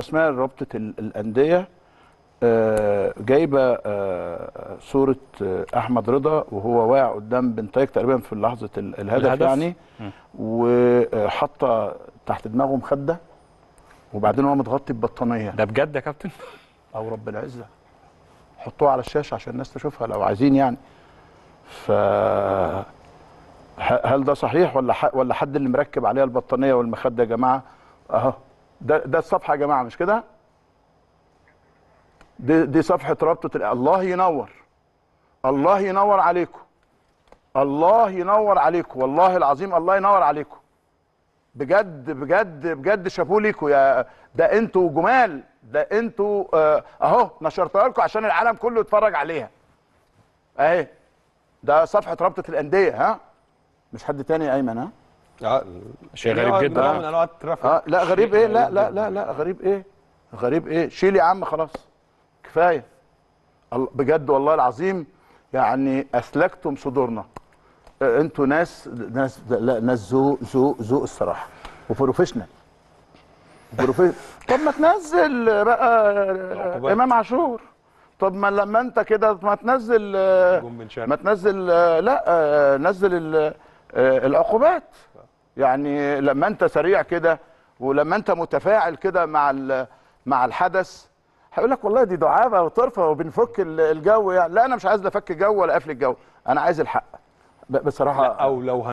اسماء رابطه الانديه جايبه صوره احمد رضا وهو واقع قدام بنتايج تقريبا في لحظه الهدف يعني، وحاطه تحت دماغه مخده وبعدين هو متغطي ببطانيه. ده بجد يا كابتن؟ او رب العزه، حطوها على الشاشه عشان الناس تشوفها لو عايزين يعني. ف هل ده صحيح ولا حد اللي مركب عليها البطانيه والمخده يا جماعه؟ اهو ده الصفحه يا جماعه، مش كده؟ دي صفحه رابطه. الله ينور، الله ينور عليكم، الله ينور عليكم، والله العظيم الله ينور عليكم، بجد بجد بجد شابوه ليكم. يا ده انتوا جمال، ده انتوا اهو نشرتها لكم عشان العالم كله يتفرج عليها اهي. ده صفحه رابطه الانديه، ها مش حد تاني يا ايمن؟ ها شيء غريب جدا. نوع من انواع الترافيك. لا غريب ايه؟ لا لا لا لا غريب ايه؟ غريب ايه؟ شيل يا عم خلاص كفايه. بجد والله العظيم يعني اسلكتم صدورنا. انتوا ناس ذوق الصراحه وبروفيشنال. طب ما تنزل بقى امام عاشور. طب ما لما انت كده ما تنزل ما تنزل لا نزل العقوبات. يعني لما انت سريع كده ولما انت متفاعل كده مع الحدث هيقول لك والله دي دعابه وطرفه وبنفك الجو يعني. لا انا مش عايز لا فك جو ولا قفل الجو، انا عايز الحق بصراحه. او لو